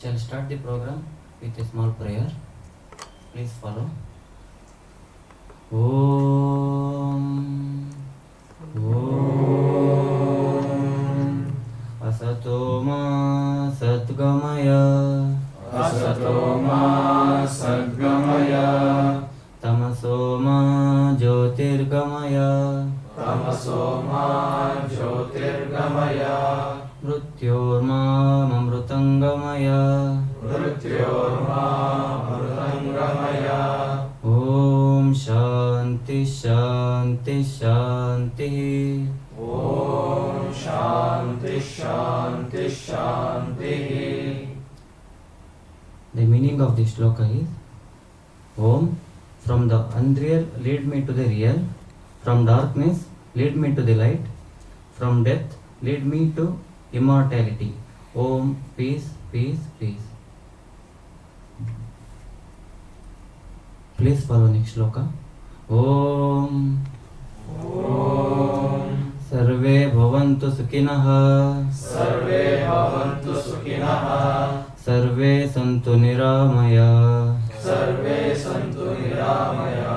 Shall start the program with a small prayer. Please follow. Om. Om. Asatoma Satgamaya. Asatoma Sadgamaya. Tamasoma Jyotirgamaya. Tamasoma Jyotirgamaya. Mrityorma Mamrutangamaya. Mrityorma Mrutangamaya. Om Shanti Shanti Shanti. Om Shanti Shanti Shanti. The meaning of this shloka is Om, from the unreal lead me to the real, from darkness lead me to the light, from death lead me to immortality. Om, peace, peace, peace. Please follow next shloka. Om. Om. Sarve bhavantu sukhinah. Sarve bhavantu sukhinah. Sarve santu niramaya. Sarve santu niramaya.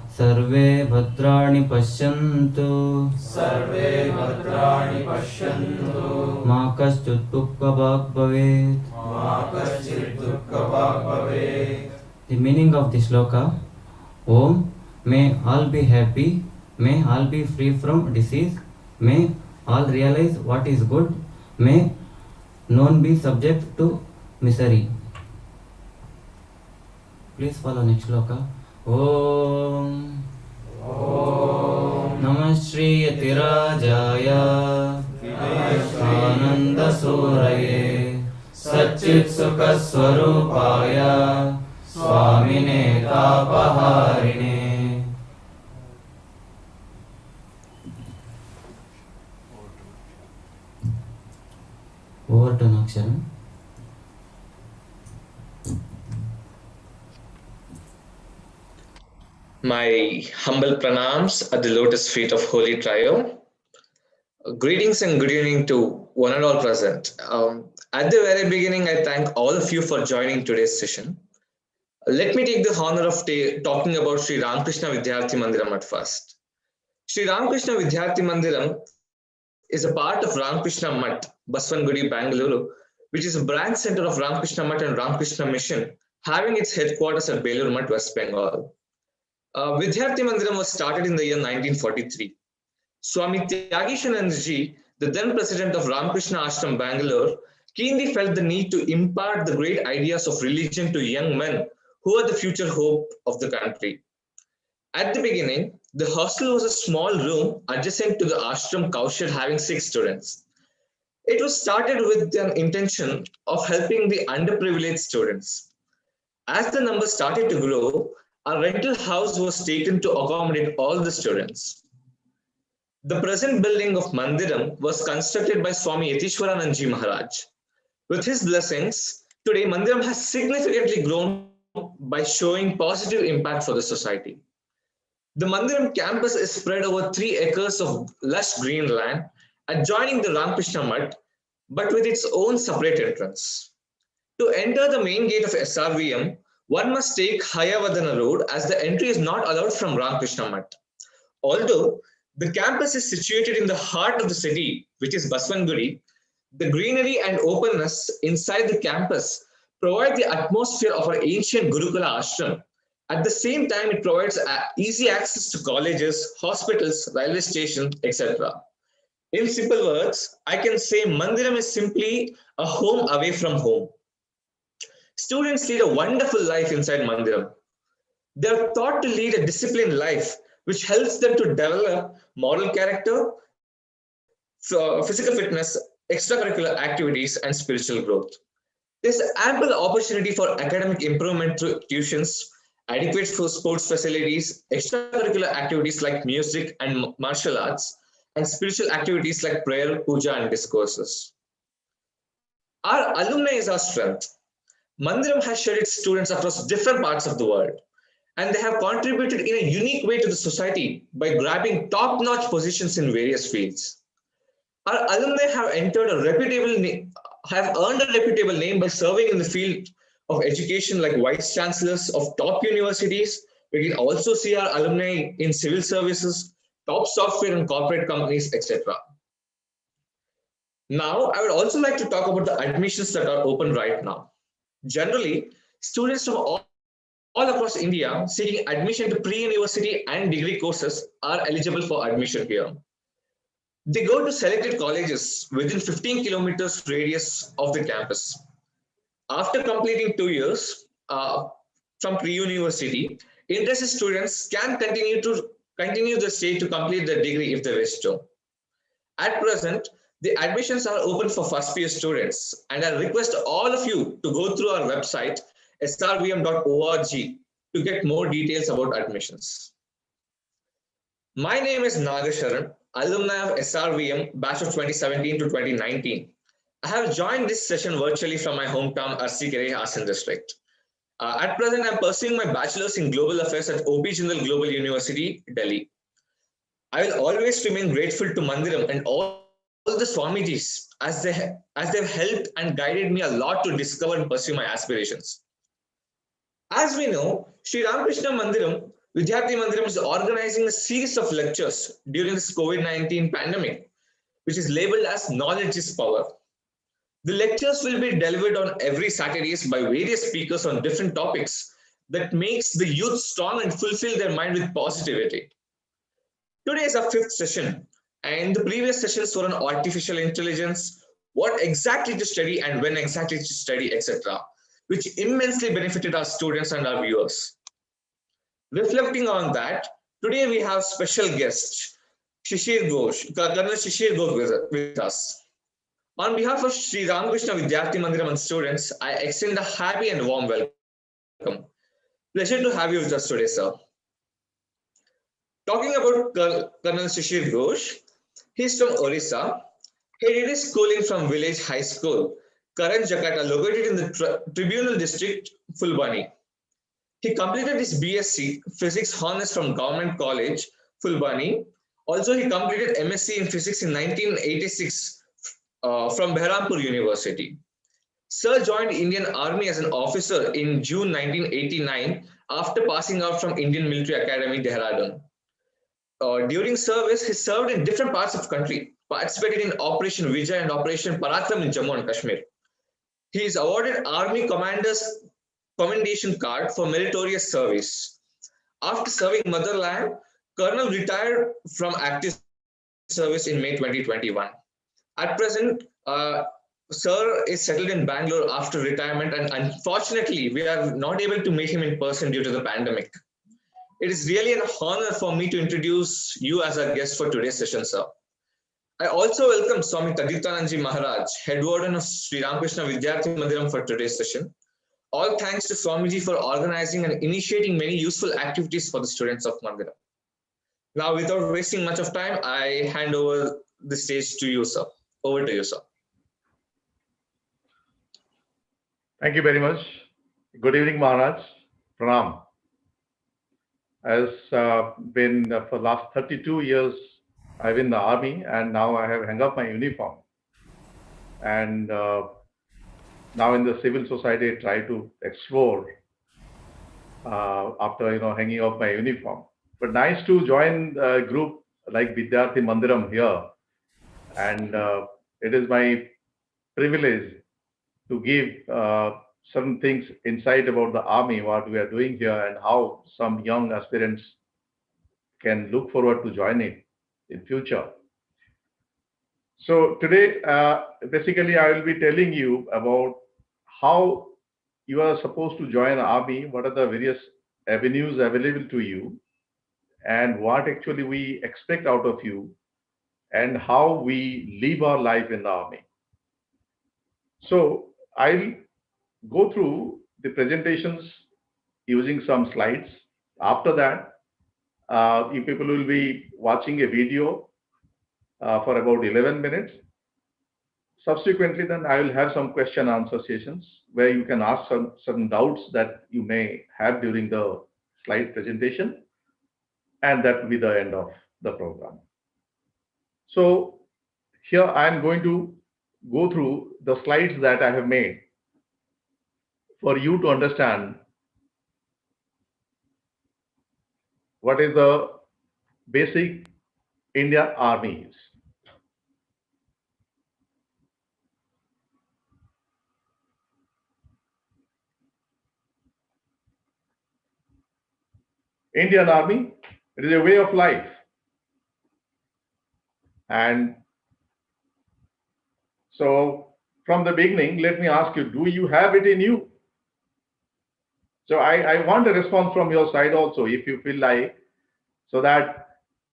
Sarve bhadrani pashyantu. Sarve bhadrani pashyantu. Ma kaschut dukkha bhavet. Ma kaschit dukkha bhavet. The meaning of this shloka: Om, may all be happy, may all be free from disease, may all realize what is good, may none be subject to misery. Please follow next shloka. Om. Om. Namah Shri Yatirajaya Ananda Suraye Satchit Sukha Swarupaya Swamine Tapaharine. Over to Naksharam. My humble pranams at the lotus feet of Holy Trio. Greetings and good evening to one and all present. At the very beginning, I thank all of you for joining today's session. Let me take the honor of talking about Sri Ramakrishna Vidyarthi Mandiram at first. Sri Ramakrishna Vidyarthi Mandiram is a part of Ramakrishna Mutt, Baswangudi, Bangalore, which is a branch center of Ramakrishna Mutt and Ramakrishna Mission, having its headquarters at Belur Mutt, West Bengal. Vidyarthi Mandiram was started in the year 1943. Swami Tyagishanandaji, the then president of Ramakrishna Ashram, Bangalore, keenly felt the need to impart the great ideas of religion to young men who are the future hope of the country. At the beginning, the hostel was a small room adjacent to the ashram cowshed having 6 students. It was started with an intention of helping the underprivileged students. As the numbers started to grow, a rental house was taken to accommodate all the students. The present building of Mandiram was constructed by Swami Yatishwaranandji Maharaj. With his blessings, today Mandiram has significantly grown by showing positive impact for the society. The Mandiram campus is spread over 3 acres of lush green land adjoining the Ramakrishna Mutt, but with its own separate entrance. To enter the main gate of SRVM, one must take Hayavadana Road as the entry is not allowed from Ramakrishna Mutt. Although the campus is situated in the heart of the city, which is Baswangudi, the greenery and openness inside the campus provide the atmosphere of our ancient Gurukula ashram. At the same time, it provides easy access to colleges, hospitals, railway stations, etc. In simple words, I can say Mandiram is simply a home away from home. Students lead a wonderful life inside Mandiram. They are taught to lead a disciplined life, which helps them to develop moral character, physical fitness, extracurricular activities, and spiritual growth. There's ample opportunity for academic improvement through tuitions, adequate sports facilities, extracurricular activities like music and martial arts, and spiritual activities like prayer, puja, and discourses. Our alumni is our strength. Mandiram has shared its students across different parts of the world, and they have contributed in a unique way to the society by grabbing top-notch positions in various fields. Our alumni have entered a reputable have earned a reputable name by serving in the field of education like vice chancellors of top universities. We can also see our alumni in civil services, top software and corporate companies, etc. Now, I would also like to talk about the admissions that are open right now. Generally, students from all across India seeking admission to pre-university and degree courses are eligible for admission here. They go to selected colleges within 15 kilometers radius of the campus. After completing 2 years from pre-university, interested students can continue the stay to complete their degree if they wish to. At present, the admissions are open for first year students, and I request all of you to go through our website srvm.org to get more details about admissions. My name is Nagasharan, alumni of SRVM, batch of 2017 to 2019. I have joined this session virtually from my hometown, Arsikere, Asan district. At present, I'm pursuing my bachelor's in global affairs at OP Jindal Global University, Delhi. I will always remain grateful to Mandiram and all the Swamijis as they've helped and guided me a lot to discover and pursue my aspirations. As we know, Sri Ramakrishna Mandiram, Vidyarthi Mandiram is organizing a series of lectures during this COVID-19 pandemic, which is labeled as Knowledge is Power. The lectures will be delivered on every Saturdays by various speakers on different topics that makes the youth strong and fulfill their mind with positivity. Today is our fifth session, and the previous sessions were on artificial intelligence, what exactly to study and when exactly to study, etc., which immensely benefited our students and our viewers. Reflecting on that, today we have special guest, Colonel Shishir Ghosh with us. On behalf of Sri Ramakrishna Vidyarthi Mandiram and students, I extend a happy and warm welcome. Pleasure to have you with us today, sir. Talking about Colonel Shishir Ghosh, he's from Orissa. He did his schooling from Village High School, Karan Jakarta, located in the Tribunal District, Fulbani. He completed his BSc Physics Honors from Government College, Fulbani. Also, he completed MSc in Physics in 1986 from Behrampur University. Sir joined Indian Army as an officer in June 1989 after passing out from Indian Military Academy, Dehradun. During service, he served in different parts of the country, participated in Operation Vijay and Operation Parakram in Jammu and Kashmir. He is awarded Army Commander's Commendation Card for meritorious service. After serving motherland, Colonel retired from active service in May 2021. At present, Sir is settled in Bangalore after retirement, and unfortunately, we are not able to meet him in person due to the pandemic. It is really an honor for me to introduce you as our guest for today's session, sir. I also welcome Swami Tadiptanandji Maharaj, Head Warden of Sri Ramakrishna Vidyarthi Mandiram for today's session. All thanks to Swamiji for organizing and initiating many useful activities for the students of Mandiram. Now, without wasting much of time, I hand over the stage to you, sir. Over to you, sir. Thank you very much. Good evening, Maharaj. Pranam. Has been for the last 32 years, I've been in the army, and now I have hung up my uniform. And now in the civil society, I try to explore after hanging up my uniform. But nice to join a group like Vidyarthi Mandiram here, and it is my privilege to give certain things insight about the army, what we are doing here, and how some young aspirants can look forward to join it in future. So today, basically, I will be telling you about how you are supposed to join the army, what are the various avenues available to you, and what actually we expect out of you, and how we live our life in the army. So I'll go through the presentations using some slides. After that, you people will be watching a video for about 11 minutes. Subsequently, then I will have some question answer sessions where you can ask certain doubts that you may have during the slide presentation, and that will be the end of the program. So here I am going to go through the slides that I have made for you to understand what is the basic Indian Army is. Indian Army, it is a way of life. And so from the beginning, let me ask you, do you have it in you? So I want a response from your side also, if you feel like, so that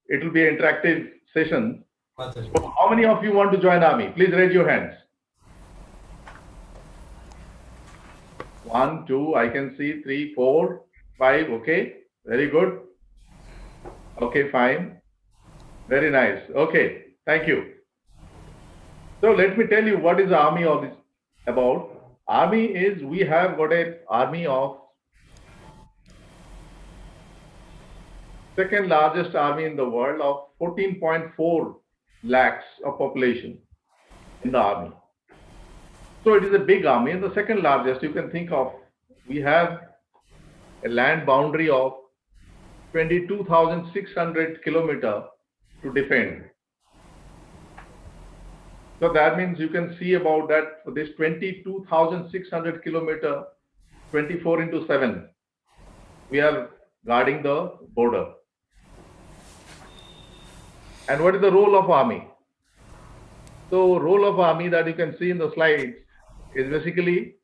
it will be an interactive session. So how many of you want to join Army? Please raise your hands. 1, 2, I can see 3, 4, 5. Okay, very good. Okay, fine. Very nice. Okay, thank you. So let me tell you what is the Army all this about. Army is, we have got an army of second largest army in the world of 14.4 lakhs of population in the army. So it is a big army, and the second largest you can think of. We have a land boundary of 22,600 kilometers to defend. So that means you can see about that for this 22,600 kilometer, 24 into 7, we are guarding the border. And what is the role of army? So role of army that you can see in the slides is basically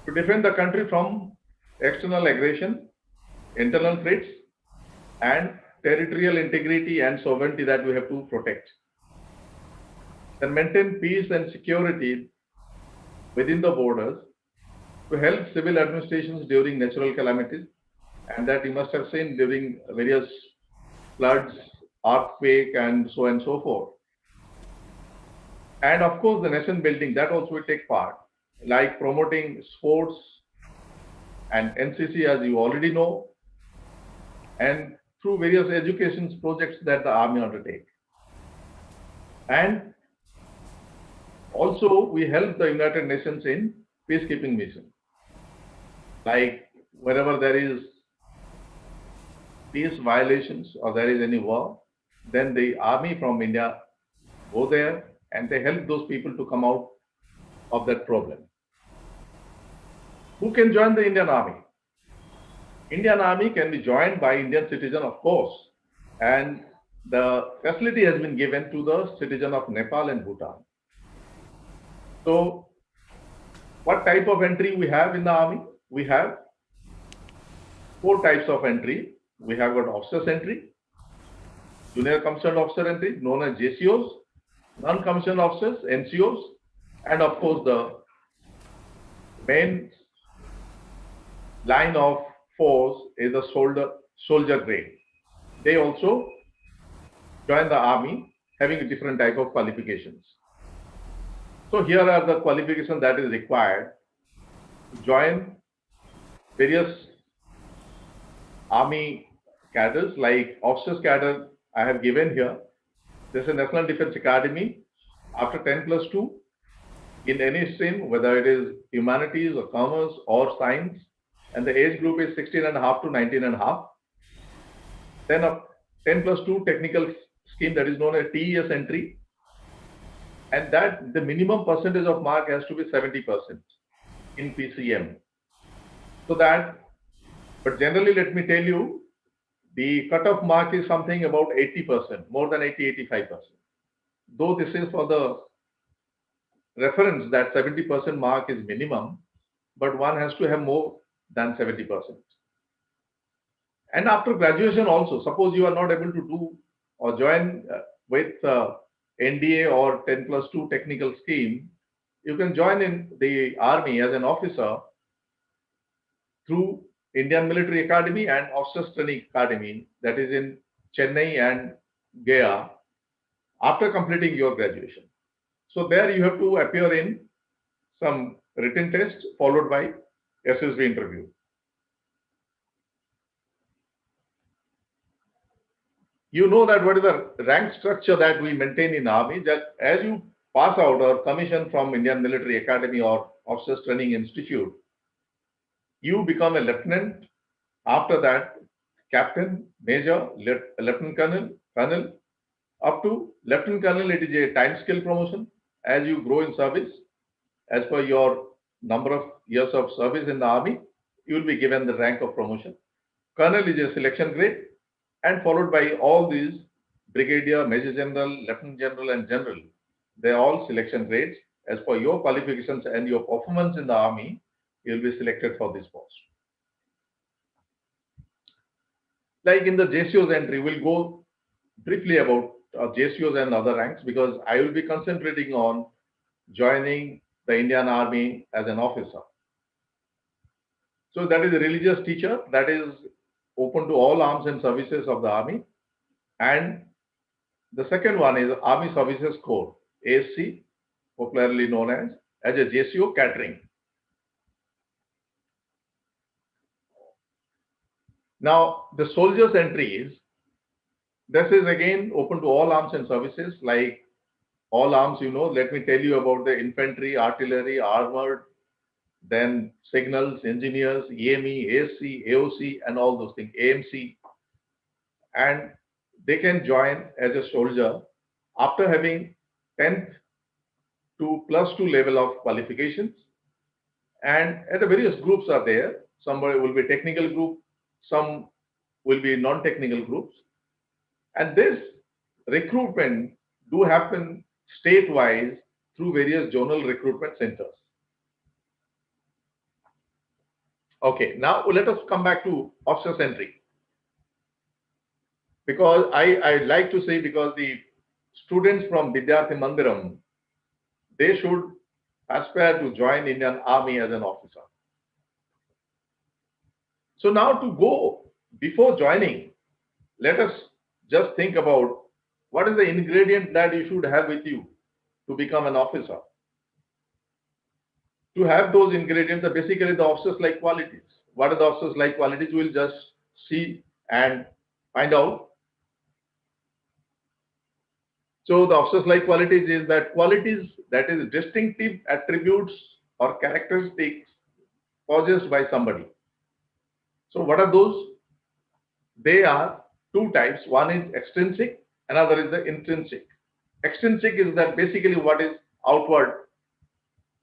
to defend the country from external aggression, internal threats, and territorial integrity and sovereignty that we have to protect. Then maintain peace and security within the borders, to help civil administrations during natural calamities, and that you must have seen during various floods, earthquake, and so forth. And of course, the nation building, that also will take part, like promoting sports and NCC, as you already know, and through various education projects that the army undertake. And also, we help the United Nations in peacekeeping mission. Like wherever there is peace violations or there is any war, then the army from India go there and they help those people to come out of that problem. Who can join the Indian Army? Indian Army can be joined by Indian citizen, of course, and the facility has been given to the citizen of Nepal and Bhutan. So what type of entry we have in the army? We have 4 types of entry. We have got officers entry, junior commissioned officer entry, known as JCOs, non-commissioned officers, NCOs, and of course the main line of force is the soldier grade. They also join the army having a different type of qualifications. So here are the qualifications that is required to join various army cadres, like officers cadre I have given here. There's a National Defense Academy after 10+2 in any stream, whether it is humanities or commerce or science, and the age group is 16.5 to 19.5. Then a 10+2 technical scheme that is known as TES entry, and that the minimum percentage of mark has to be 70% in PCM. So that, but generally let me tell you, the cutoff mark is something about 80%, more than 80-85%. Though this is for the reference that 70% mark is minimum, but one has to have more than 70%. And after graduation also, suppose you are not able to do or join with NDA or 10+2 technical scheme, you can join in the army as an officer through Indian Military Academy and Officers Training Academy, that is in Chennai and Gaya, after completing your graduation. So there you have to appear in some written test followed by SSB interview. You know that what is the rank structure that we maintain in army, that as you pass out or commission from Indian Military Academy or Officers Training Institute, you become a lieutenant. After that, captain, major, lieutenant colonel, up to lieutenant colonel. It is a time scale promotion. As you grow in service, as per your number of years of service in the army, you will be given the rank of promotion. Colonel is a selection grade, and followed by all these brigadier, major general, lieutenant general, and general. They are all selection grades. As per your qualifications and your performance in the army, you will be selected for this post. Like in the JCO's entry, we'll go briefly about JCO's and other ranks, because I will be concentrating on joining the Indian Army as an officer. So that is a religious teacher that is open to all arms and services of the army. And the second one is Army Services Corps, ASC, popularly known as a JCO catering. Now, the soldiers' entries, this is again open to all arms and services. Like all arms, let me tell you about the infantry, artillery, armored, then signals, engineers, EME, ASC, AOC, and all those things, AMC. And they can join as a soldier after having 10th to +2 level of qualifications. And at the various groups are there. Some will be technical group, some will be non-technical groups. And this recruitment do happen state-wise through various zonal recruitment centers. Okay, now let us come back to officer's entry. Because I like to say, because the students from Vidyarthi Mandiram, they should aspire to join Indian Army as an officer. So now to go, before joining, let us just think about what is the ingredient that you should have with you to become an officer. To have those ingredients are basically the officers like qualities. What are the officers like qualities? We'll just see and find out. So the officers like qualities is that qualities, that is distinctive attributes or characteristics possessed by somebody. So what are those? They are two types. One is extrinsic, another is the intrinsic. Extrinsic is that basically what is outward.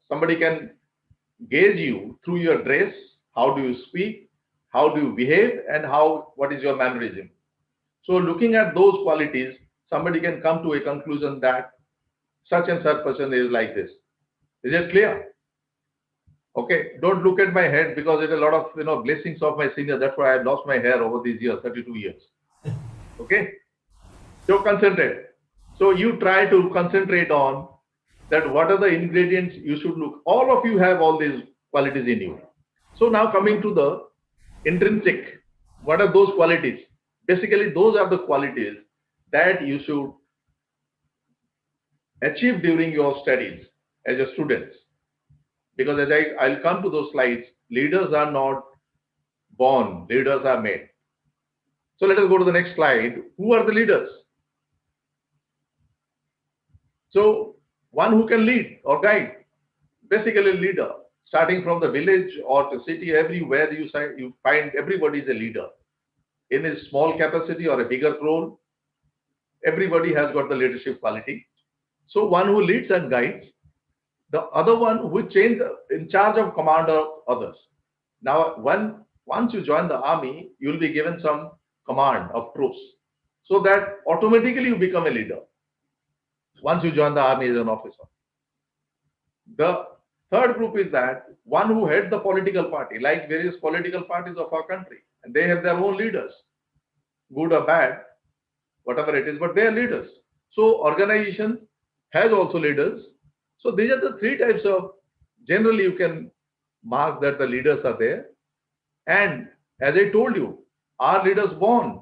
Somebody can gauge you through your dress, how do you speak, how do you behave, and what is your mannerism. So looking at those qualities, somebody can come to a conclusion that such and such person is like this. Is it clear? Okay, don't look at my head, because it's a lot of blessings of my senior. That's why I lost my hair over these years, 32 years. Okay, so concentrate. So you try to concentrate on that. What are the ingredients you should look? All of you have all these qualities in you. So now coming to the intrinsic, what are those qualities? Basically, those are the qualities that you should achieve during your studies as a student. Because as I'll come to those slides, leaders are not born, leaders are made. So let us go to the next slide. Who are the leaders? So one who can lead or guide, basically a leader, starting from the village or the city, everywhere you find everybody is a leader. In a small capacity or a bigger role, everybody has got the leadership quality. So one who leads and guides, the other one who is in charge of command of others. Now, once you join the army, you will be given some command of troops, so that automatically you become a leader once you join the army as an officer. The third group is that one who heads the political party, like various political parties of our country, and they have their own leaders, good or bad, whatever it is, but they are leaders. So organization has also leaders. So these are the three types of, generally you can mark that the leaders are there. And as I told you, are leaders born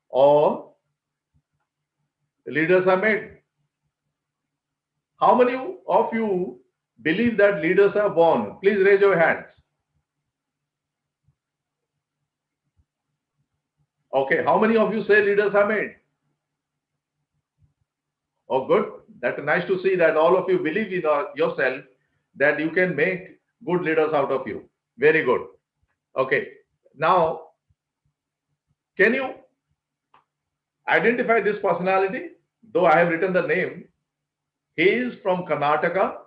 or leaders are made? How many of you believe that leaders are born? Please raise your hands. Okay, how many of you say leaders are made? Oh, good. That's nice to see that all of you believe in yourself, that you can make good leaders out of you. Very good. Okay. Now, can you identify this personality? Though I have written the name, he is from Karnataka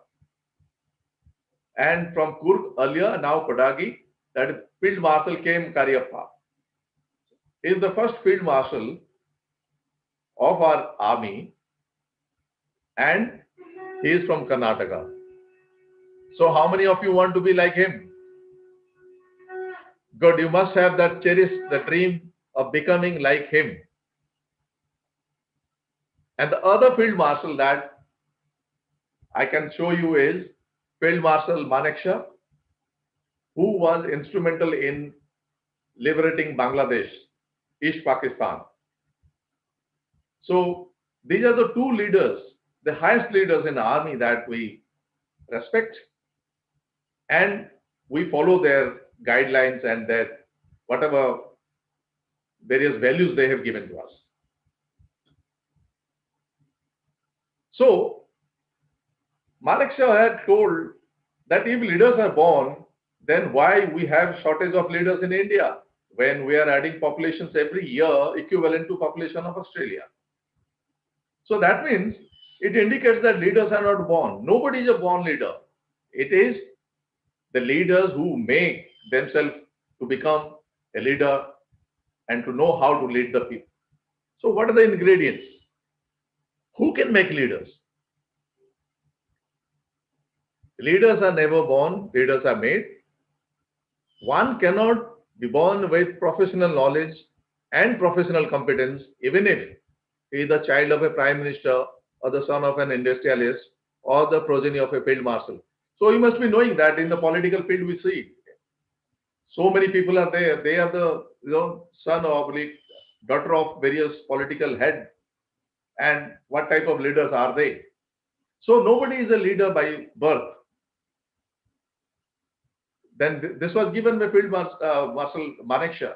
and from Kurg earlier, now Kodagi, that is Field Marshal K.M. Karyappa. He is the first Field Marshal of our army, and he is from Karnataka. So how many of you want to be like him? Good, you must have that cherish the dream of becoming like him. And the other Field Marshal that I can show you is Field Marshal Manekshaw, who was instrumental in liberating Bangladesh, East Pakistan. So these are the two leaders, the highest leaders in the army that we respect, and we follow their guidelines and their whatever various values they have given to us. So Manekshaw had told that if leaders are born, then why we have shortage of leaders in India when we are adding populations every year equivalent to population of Australia? So that means it indicates that leaders are not born. Nobody is a born leader. It is the leaders who make themselves to become a leader and to know how to lead the people. So what are the ingredients? Who can make leaders? Leaders are never born, leaders are made. One cannot be born with professional knowledge and professional competence, even if he is the child of a prime minister or the son of an industrialist or the progeny of a field marshal. So you must be knowing that in the political field we see so many people are there. They are the son or daughter of various political heads. And what type of leaders are they? So nobody is a leader by birth. Then this was given by Field Marshal Manekshaw.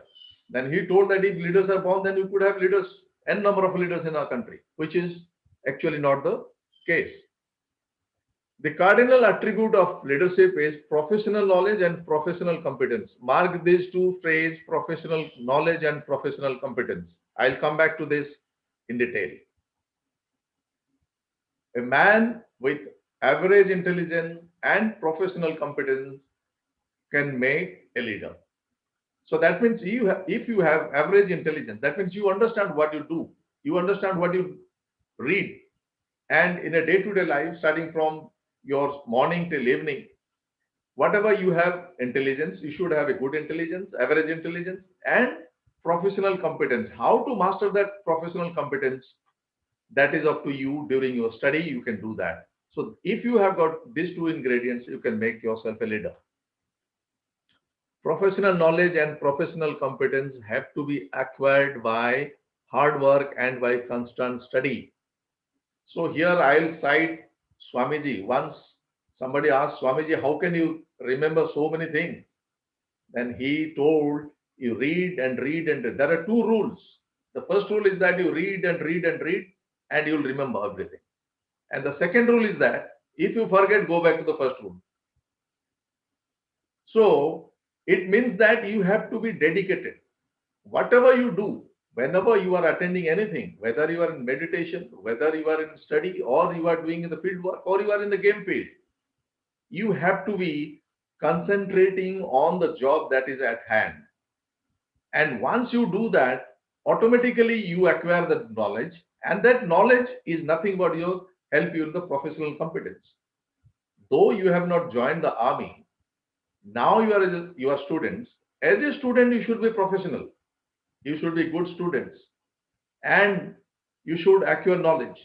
Then he told that if leaders are born, then you could have leaders, n number of leaders in our country, which is actually not the case. The cardinal attribute of leadership is professional knowledge and professional competence. Mark these two phrases, professional knowledge and professional competence. I'll come back to this in detail. A man with average intelligence and professional competence can make a leader. So that means if you have average intelligence, that means you understand what you do, you understand what you read, and in a day-to-day life, starting from your morning till evening, whatever you have intelligence, you should have a good intelligence, average intelligence, and professional competence. How to master that professional competence, that is up to you. During your study, you can do that. So if you have got these two ingredients, you can make yourself a leader. Professional knowledge and professional competence have to be acquired by hard work and by constant study. So here I'll cite Swamiji. Once somebody asked Swamiji, how can you remember so many things? Then he told, you read and read, and there are two rules. The first rule is that you read and read and read, and you'll remember everything. And the second rule is that if you forget, go back to the first rule. So it means that you have to be dedicated. Whatever you do, whenever you are attending anything, whether you are in meditation, whether you are in study, or you are doing in the field work, or you are in the game field, you have to be concentrating on the job that is at hand. And once you do that, automatically you acquire that knowledge, and that knowledge is nothing but your help you in the professional competence. Though you have not joined the army, now you are students. As a student, you should be professional. You should be good students, and you should acquire knowledge.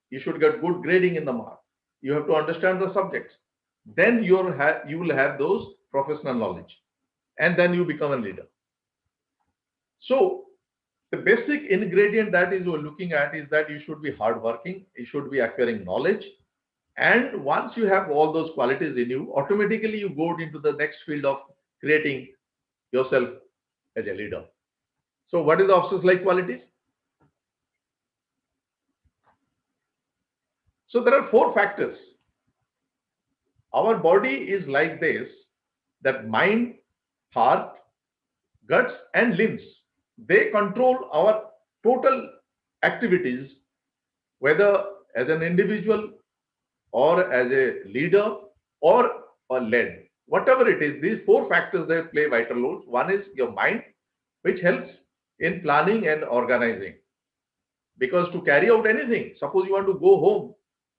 You should get good grading in the mark. You have to understand the subjects. Then you will have those professional knowledge, and then you become a leader. So the basic ingredient that is we're looking at is that you should be hardworking. You should be acquiring knowledge. And once you have all those qualities in you, automatically you go into the next field of creating yourself as a leader. So what is the officers like qualities? So there are four factors. Our body is like this, that mind, heart, guts and limbs, they control our total activities, whether as an individual or as a leader or led. Whatever it is, these four factors, they play vital roles. One is your mind, which helps in planning and organizing. Because to carry out anything, suppose you want to go home,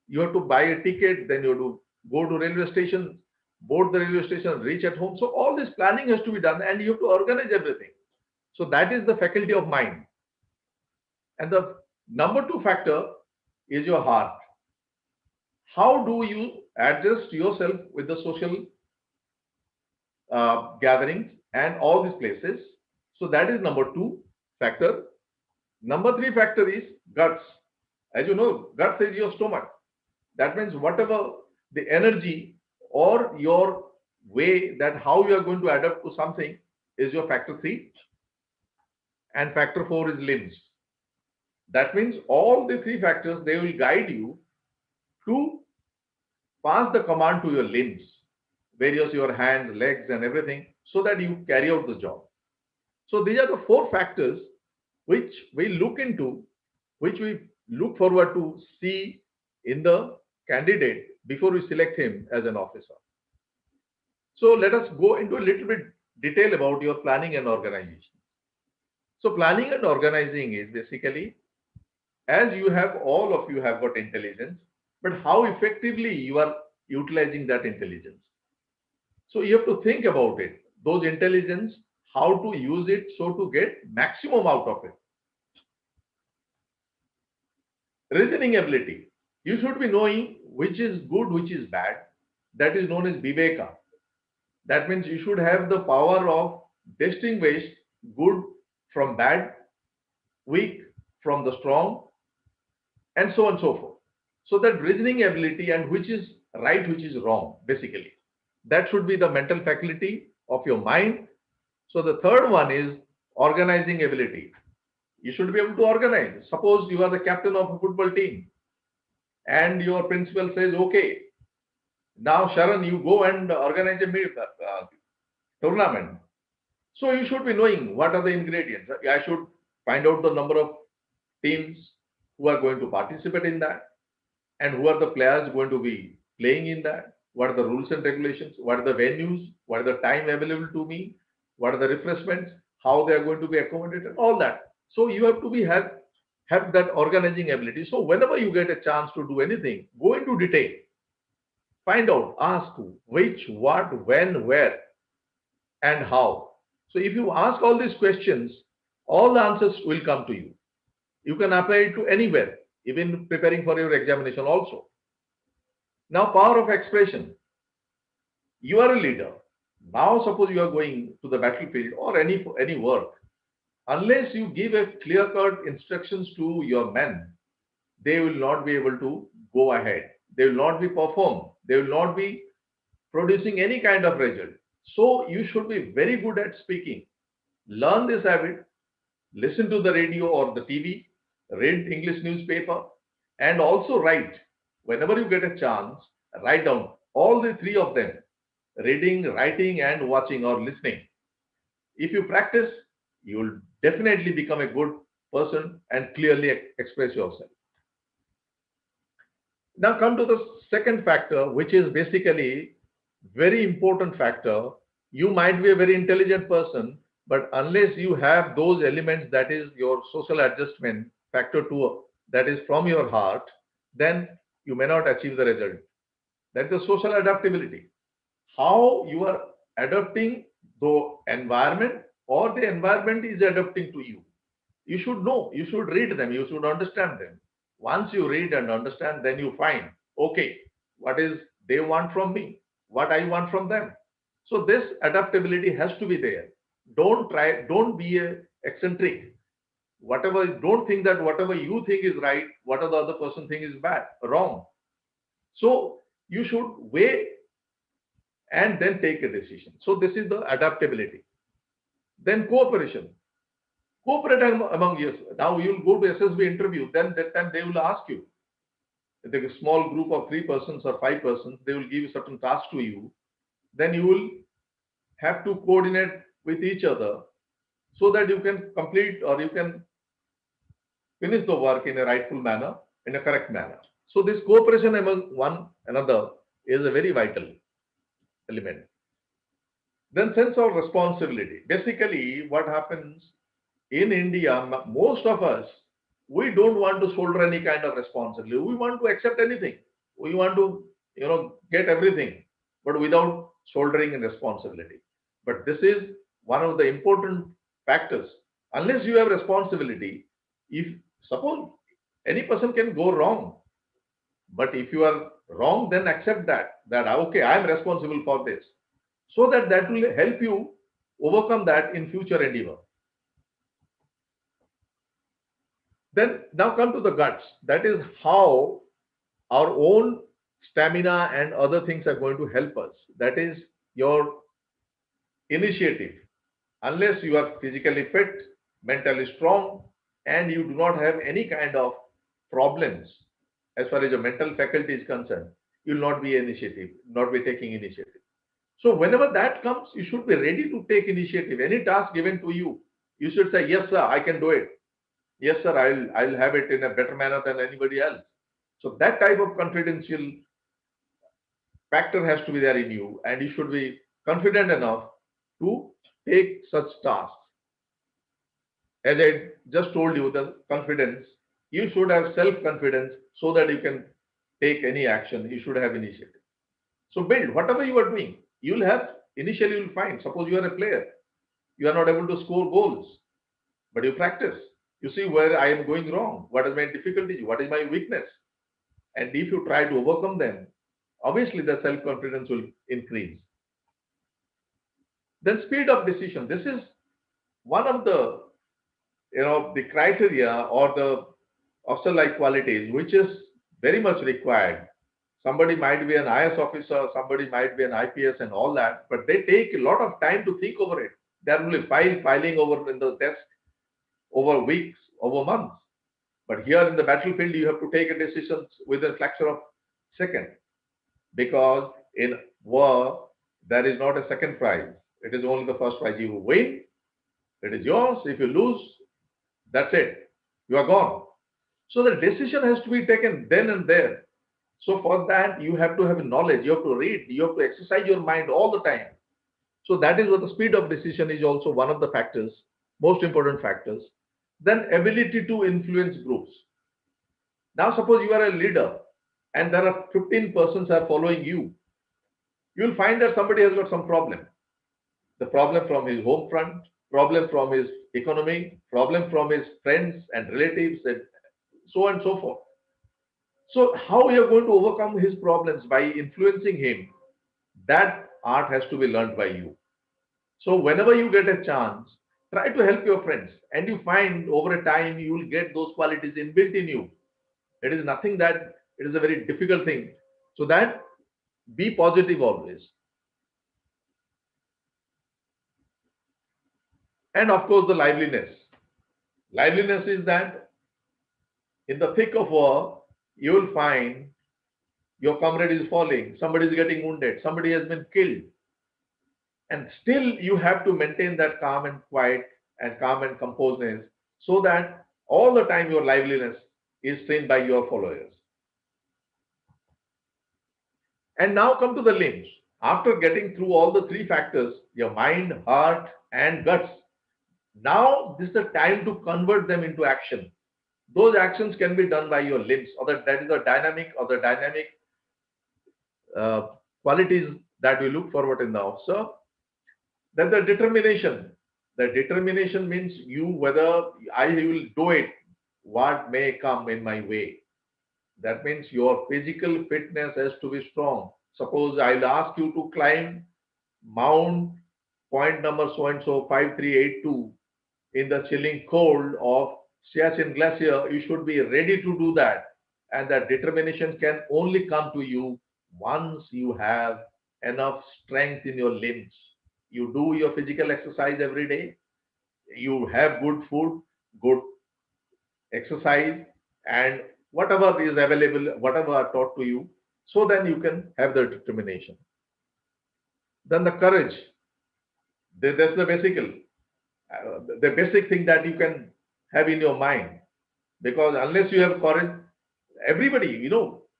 you have to buy a ticket, then you have to go to railway station, board the railway station, reach at home. So all this planning has to be done and you have to organize everything. So that is the faculty of mind. And the number two factor is your heart. How do you adjust yourself with the social gatherings and all these places? So that is number two factor. Number three factor is guts. As you know, guts is your stomach. That means whatever the energy or your way that how you are going to adapt to something is your factor three. And factor four is limbs. That means all the three factors, they will guide you to pass the command to your limbs, various your hands, legs and everything, so that you carry out the job. So these are the four factors which we look into, which we look forward to see in the candidate before we select him as an officer. So let us go into a little bit detail about your planning and organization. So planning and organizing is basically, as you have, all of you have got intelligence, but how effectively you are utilizing that intelligence. So you have to think about it, those intelligence, how to use it so to get maximum out of it. Reasoning ability. You should be knowing which is good, which is bad. That is known as viveka. That means you should have the power of distinguish good from bad, weak from the strong, and so on and so forth. So that reasoning ability and which is right, which is wrong, basically. That should be the mental faculty of your mind. So the third one is organizing ability. You should be able to organize. Suppose you are the captain of a football team and your principal says, okay, now Sharan, you go and organize a tournament. So you should be knowing what are the ingredients. I should find out the number of teams who are going to participate in that and who are the players going to be playing in that. What are the rules and regulations? What are the venues? What are the time available to me? What are the refreshments? How they are going to be accommodated? All that. So you have to be have that organizing ability. So whenever you get a chance to do anything, go into detail. Find out, ask which, what, when, where, and how. So if you ask all these questions, all the answers will come to you. You can apply it to anywhere, even preparing for your examination also. Now, power of expression. You are a leader. Now, suppose you are going to the battlefield or any work. Unless you give a clear-cut instructions to your men, they will not be able to go ahead. They will not be performed. They will not be producing any kind of result. So you should be very good at speaking. Learn this habit. Listen to the radio or the TV. Read English newspaper. And also write. Whenever you get a chance, write down all the three of them. Reading, writing, and watching or listening. If you practice, you will definitely become a good person and clearly express yourself. Now come to the second factor, which is basically very important factor. You might be a very intelligent person, but unless you have those elements, that is your social adjustment factor 2, that is from your heart, then you may not achieve the result. That is the social adaptability. How you are adapting the environment or the environment is adapting to you. You should know, you should read them, you should understand them. Once you read and understand, then you find, okay, what is they want from me, what I want from them. So this adaptability has to be there. Don't be a eccentric. Don't think that whatever you think is right, whatever the other person think is bad, wrong. So you should weigh and then take a decision. So this is the adaptability. Then cooperation. Cooperate among you. Now you will go to SSB interview, then that time they will ask you, if there's a small group of 3 persons or 5 persons, they will give a certain task to you. Then you will have to coordinate with each other so that you can complete or you can finish the work in a rightful manner, in a correct manner. So this cooperation among one another is a very vital element. Then sense of responsibility. Basically, what happens in India, most of us, we don't want to shoulder any kind of responsibility. We want to accept anything. We want to, get everything, but without shouldering a responsibility. But this is one of the important factors. Unless you have responsibility, if suppose any person can go wrong, but if you are wrong, then accept that okay, I am responsible for this, so that will help you overcome that in future endeavor. Then now come to the guts. That is how our own stamina and other things are going to help us. That is your initiative. Unless you are physically fit, mentally strong, and you do not have any kind of problems as far as your mental faculty is concerned, you will not be taking initiative. So whenever that comes, you should be ready to take initiative. Any task given to you, you should say, yes, sir, I can do it. Yes, sir, I'll have it in a better manner than anybody else. So that type of confidential factor has to be there in you, and you should be confident enough to take such tasks. As I just told you, the confidence, you should have self-confidence so that you can take any action. You should have initiative. So build whatever you are doing. You'll have, initially you'll find, suppose you are a player, you are not able to score goals, but you practice. You see where I am going wrong, what is my difficulty, what is my weakness. And if you try to overcome them, obviously the self-confidence will increase. Then speed of decision. This is one of the, the criteria or the officer-like qualities, which is very much required. Somebody might be an IS officer, somebody might be an IPS and all that, but they take a lot of time to think over it. They're only filing over in the desk over weeks, over months. But here in the battlefield, you have to take a decision with a fraction of second, because in war, there is not a second prize. It is only the first prize. You win, it is yours. If you lose, that's it. You are gone. So the decision has to be taken then and there. So for that, you have to have knowledge. You have to read. You have to exercise your mind all the time. So that is what the speed of decision is also one of the factors, most important factors. Then ability to influence groups. Now suppose you are a leader and there are 15 persons are following you. You will find that somebody has got some problem. The problem from his home front, problem from his economy, problem from his friends and relatives, and so on and so forth. So how you are going to overcome his problems by influencing him, that art has to be learned by you. So whenever you get a chance, try to help your friends, and you find over a time you will get those qualities inbuilt in you. It is nothing that it is a very difficult thing. So that be positive always. And of course, the liveliness. Liveliness is that in the thick of war, you will find your comrade is falling, somebody is getting wounded, somebody has been killed. And still you have to maintain that calm and quiet and calm and composedness, so that all the time your liveliness is seen by your followers. And now come to the limbs. After getting through all the three factors, your mind, heart, and guts, now this is the time to convert them into action. Those actions can be done by your limbs, or that is the dynamic qualities that we look forward in the officer. Then the determination. The determination means whether I will do it, what may come in my way. That means your physical fitness has to be strong. Suppose I'll ask you to climb Mount point number so and so 5382 in the chilling cold of Siachen Glacier, you should be ready to do that. And that determination can only come to you once you have enough strength in your limbs. You do your physical exercise every day, you have good food, good exercise, and whatever is available, whatever are taught to you, so then you can have the determination. Then the courage, that's the basic thing that you can have in your mind. Because unless you have courage, everybody,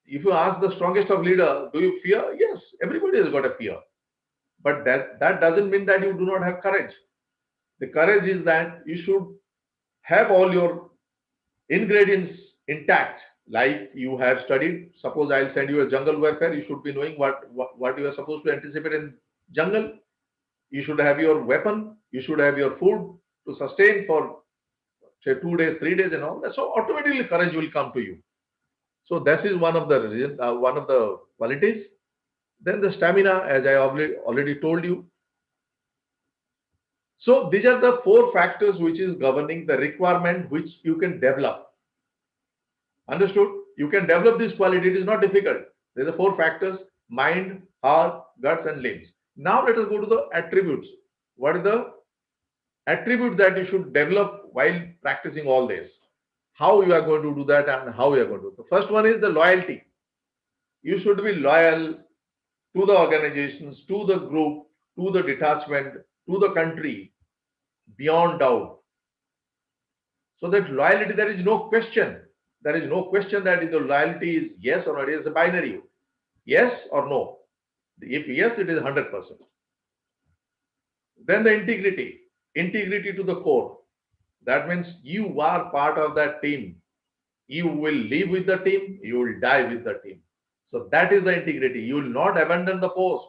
if you ask the strongest of leader, do you fear? Yes, everybody has got a fear. But that doesn't mean that you do not have courage. The courage is that you should have all your ingredients intact. Like you have studied, suppose I'll send you a jungle warfare, you should be knowing what you are supposed to anticipate in jungle. You should have your weapon, you should have your food to sustain for say 2 days, 3 days and all that. So automatically courage will come to you. So that is one of the qualities. Then the stamina, as I already told you. So these are the 4 factors which is governing the requirement which you can develop. Understood? You can develop this quality. It is not difficult. There are 4 factors: mind, heart, guts, and limbs. Now let us go to the attributes. What is the attribute that you should develop while practicing all this? How you are going to do that and how you are going to do it. The first one is the loyalty. You should be loyal to the organizations, to the group, to the detachment, to the country, beyond doubt. So that loyalty, there is no question. There is no question that the loyalty is yes or no. It is a binary. Yes or no. If yes, it is 100%. Then the integrity. Integrity to the core. That means you are part of that team. You will live with the team. You will die with the team. So that is the integrity. You will not abandon the post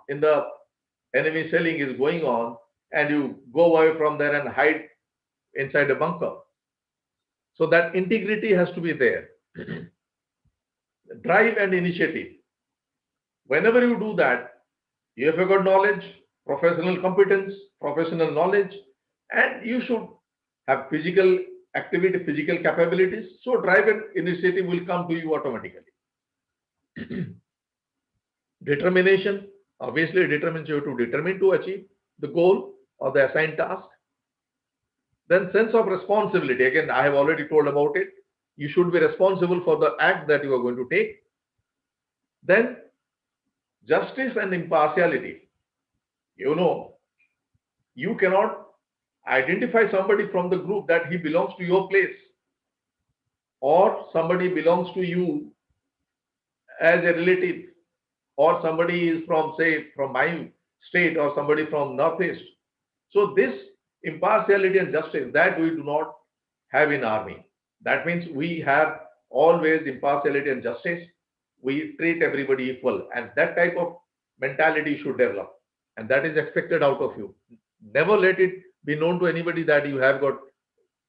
in the enemy selling is going on and you go away from there and hide inside a bunker. So that integrity has to be there. Drive and initiative. Whenever you do that, you have got knowledge, professional competence, professional knowledge, and you should have physical activity, physical capabilities. So drive and initiative will come to you automatically. Determination. Obviously, determines you to determine to achieve the goal or the assigned task. Then sense of responsibility. Again, I have already told about it. You should be responsible for the act that you are going to take. Then justice and impartiality. You cannot identify somebody from the group that he belongs to your place or somebody belongs to you as a relative or somebody is from, say, from my state or somebody from Northeast. So this impartiality and justice, that we do not have in army. That means we have always impartiality and justice. We treat everybody equal, and that type of mentality should develop, and that is expected out of you. Never let it be known to anybody that you have got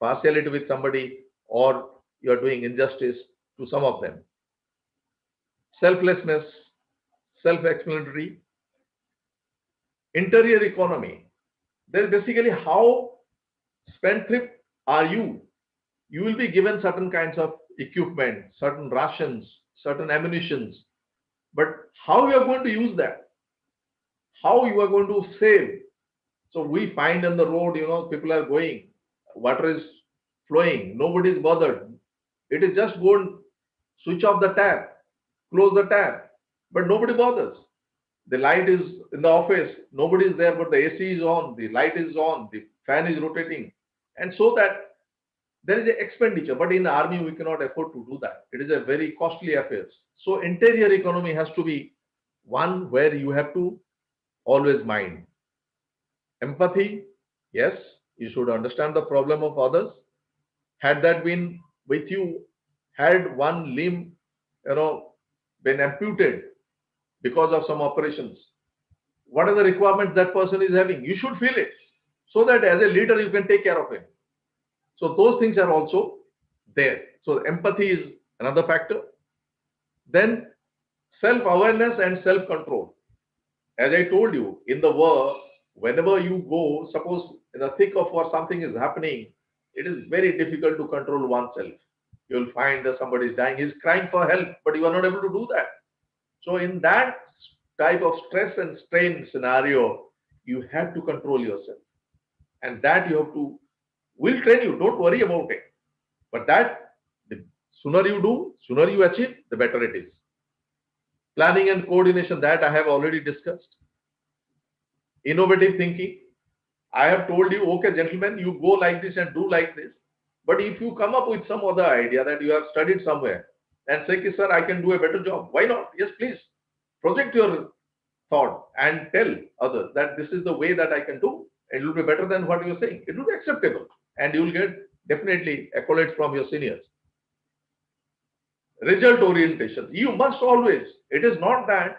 partiality with somebody or you are doing injustice to some of them. Selflessness, self-explanatory. Interior economy. Then basically how spendthrift are you? You will be given certain kinds of equipment, certain rations, certain ammunitions. But how you are going to use that? How you are going to save? So we find on the road, people are going, water is flowing, nobody is bothered. It is just go and switch off the tap, close the tap, but nobody bothers. The light is in the office, nobody is there, but the AC is on, the light is on, the fan is rotating. And so that there is an expenditure, but in the army we cannot afford to do that. It is a very costly affair. So interior economy has to be one where you have to always mind. Empathy, yes, you should understand the problem of others. Had that been with you, had one limb, been amputated because of some operations, what are the requirements that person is having? You should feel it so that as a leader you can take care of him. So those things are also there. So empathy is another factor. Then self-awareness and self-control. As I told you, in the war, whenever you go, suppose in the thick of what something is happening, it is very difficult to control oneself. You'll find that somebody is dying, he's crying for help, but you are not able to do that. So in that type of stress and strain scenario, you have to control yourself. And that you have to, we'll train you, don't worry about it. But that, the Sooner you do, sooner you achieve, the better it is. Planning and coordination, that I have already discussed. Innovative thinking, I have told you, okay, gentlemen, you go like this and do like this. But if you come up with some other idea that you have studied somewhere and say, sir, I can do a better job, why not? Yes, please. Project your thought and tell others that this is the way that I can do. It will be better than what you are saying. It will be acceptable. And you will get definitely accolades from your seniors. Result orientation. You must always, it is not that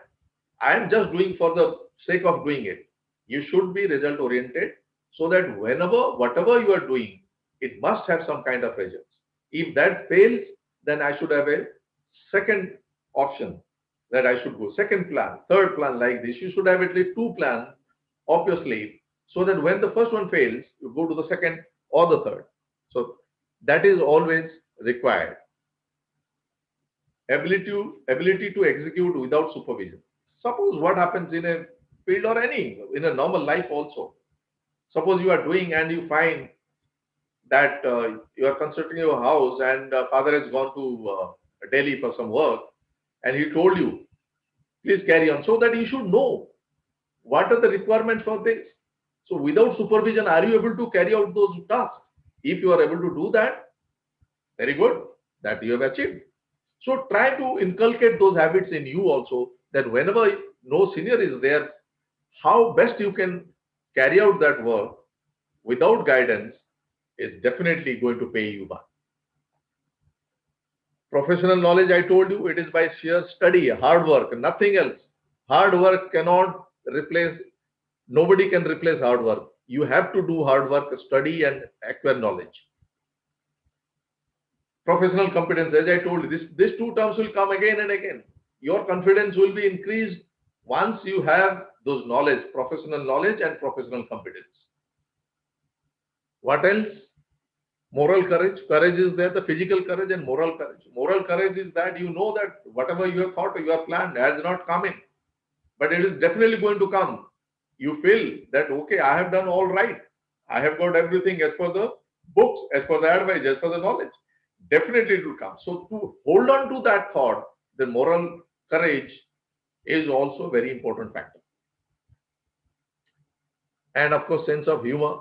I am just doing for the sake of doing it. You should be result oriented so that whenever, whatever you are doing, it must have some kind of results. If that fails, then I should have a second option that I should go. Second plan, third plan like this. You should have at least two plans, obviously, so that when the first one fails, you go to the second or the third. So that is always required. Ability to execute without supervision. Suppose what happens in a field or in a normal life also. Suppose you are doing and you find that you are constructing your house and father has gone to Delhi for some work and he told you, please carry on, so that you should know what are the requirements for this. So without supervision, are you able to carry out those tasks? If you are able to do that, very good, that you have achieved. So try to inculcate those habits in you also, that whenever no senior is there, how best you can carry out that work without guidance is definitely going to pay you back. Professional knowledge, I told you, it is by sheer study, hard work, nothing else. Hard work cannot replace, nobody can replace hard work. You have to do hard work, study and acquire knowledge. Professional competence, as I told you, these two terms will come again and again. Your confidence will be increased once you have those knowledge, professional knowledge and professional competence. What else? Moral courage. Courage is there, the physical courage and moral courage. Moral courage is that you know that whatever you have thought or you have planned has not come in, but it is definitely going to come. You feel that, okay, I have done all right. I have got everything as per the books, as per the advice, as per the knowledge. Definitely it will come. So to hold on to that thought, the moral courage is also a very important factor. And of course, sense of humor.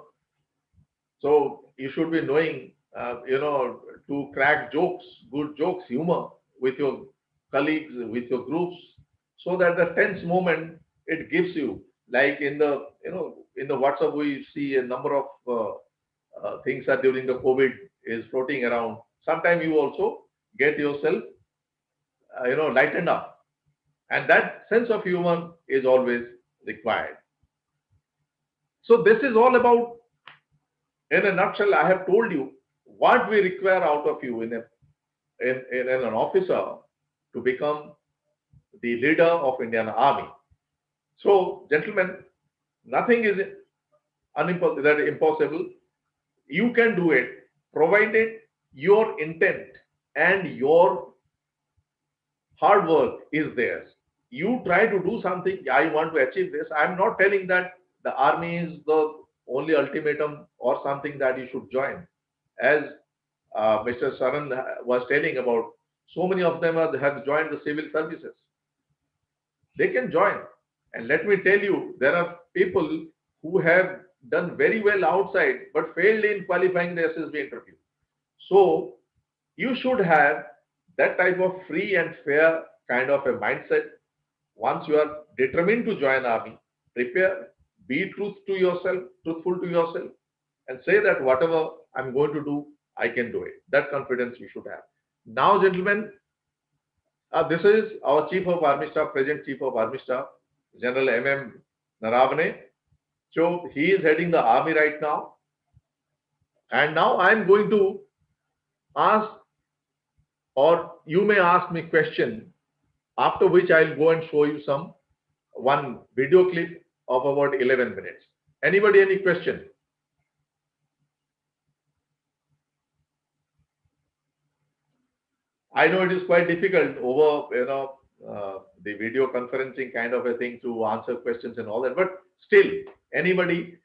So you should be knowing, to crack jokes, good jokes, humor with your colleagues, with your groups, so that the tense moment it gives you, like in the WhatsApp we see a number of things that during the COVID is floating around. Sometimes you also get yourself, lightened up, and that sense of humor is always required. So this is all about. In a nutshell, I have told you what we require out of you in an officer to become the leader of Indian Army. So, gentlemen, nothing is impossible. You can do it, provided your intent and your hard work is there. You try to do something. I want to achieve this. I'm not telling that the army is the only ultimatum or something that you should join. As Mr. Saran was telling about, so many of them have joined the civil services. They can join. And let me tell you, there are people who have done very well outside but failed in qualifying the SSB interview. So you should have that type of free and fair kind of a mindset. Once you are determined to join army, prepare, be truthful to yourself, and say that whatever I'm going to do, I can do it. That confidence you should have. Now, gentlemen, this is our Chief of Army Staff, present Chief of Army Staff, General M.M. Naravane. So he is heading the army right now. And now I'm going to ask, or you may ask me question, after which I'll go and show you one video clip of about 11 minutes. Anybody, any question? I know it is quite difficult over, the video conferencing kind of a thing to answer questions and all that, but still, anybody,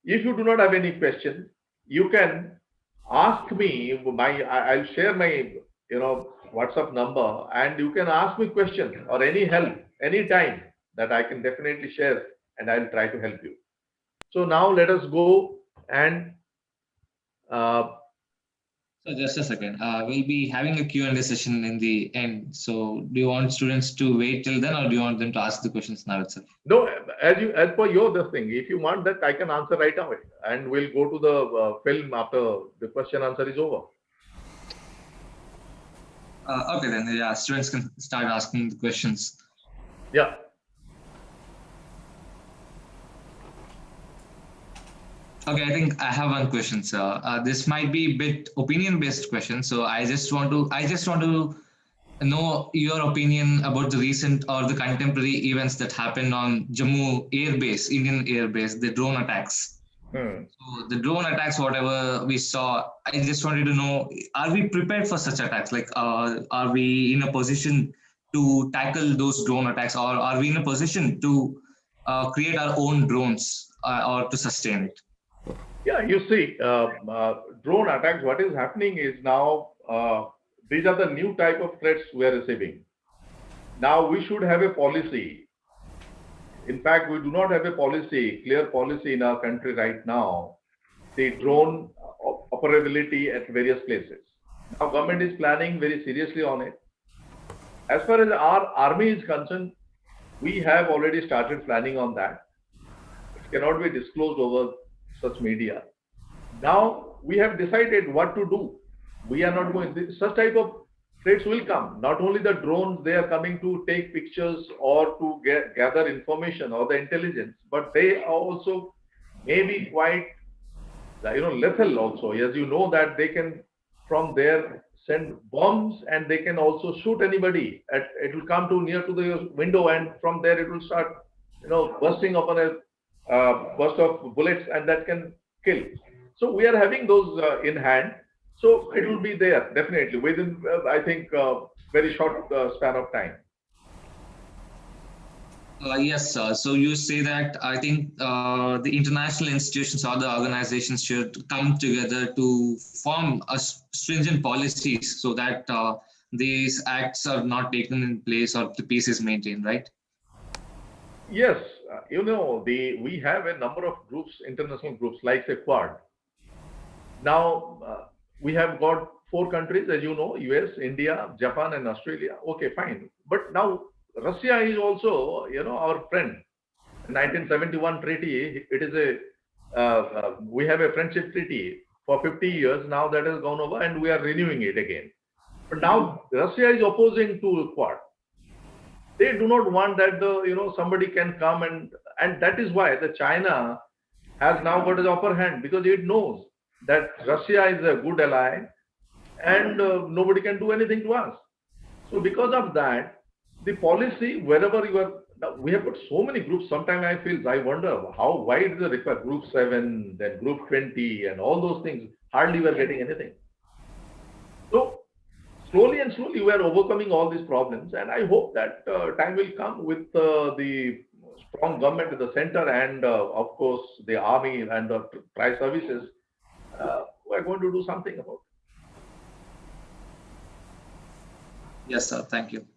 if you do not have any question, you can ask me. I'll share my WhatsApp number, and you can ask me questions or any help anytime that I can definitely share, and I'll try to help you. So now let us go and uh, So just a second. We'll be having a Q&A session in the end. So do you want students to wait till then, or do you want them to ask the questions now itself? no, as per your this thing, if you want that, I can answer right away, and we'll go to the film after the question answer is over. Okay, then yeah, students can start asking the questions. Yeah. Okay, I think I have one question, sir. This might be a bit opinion-based question, so I just want to know your opinion about the recent or the contemporary events that happened on Jammu Air Base, Indian Air Base, the drone attacks. So the drone attacks, whatever we saw, I just wanted to know: are we prepared for such attacks? Like, are we in a position to tackle those drone attacks, or are we in a position to create our own drones or to sustain it? Yeah, you see, drone attacks, what is happening is now, these are the new type of threats we are receiving. Now we should have a policy. In fact, we do not have a policy, clear policy in our country right now, the drone operability at various places. Now government is planning very seriously on it. As far as our army is concerned, we have already started planning on that. It cannot be disclosed over such media. Now we have decided what to do. We are not going, such type of threats will come. Not only the drones, they are coming to take pictures or to gather information or the intelligence, but they are also maybe quite, lethal also. As you know that they can from there send bombs, and they can also shoot anybody. It will come to near to the window, and from there it will start, bursting upon a burst of bullets, and that can kill. So we are having those in hand. So it will be there definitely within, I think, very short span of time. Yes, sir. So you say that I think the international institutions or the organizations should come together to form a stringent policies so that these acts are not taken in place or the peace is maintained, right? Yes, we have a number of groups, international groups like the Quad. Now we have got 4 countries, as you know: US, India, Japan, and Australia. Okay, fine. But now Russia is also, our friend. 1971 treaty. It is we have a friendship treaty for 50 years now that has gone over, and we are renewing it again. But now Russia is opposing to Quad. They do not want that somebody can come, and that is why the China has now got the upper hand, because it knows that Russia is a good ally, and nobody can do anything to us. So because of that, the policy, wherever you are, we have got so many groups. Sometimes I wonder why is the request group 7, then group 20, and all those things. Hardly we are getting anything. So slowly and slowly we are overcoming all these problems, and I hope that time will come with the strong government at the center, and of course the army and the tri services. We are going to do something about it. Yes, sir. Thank you.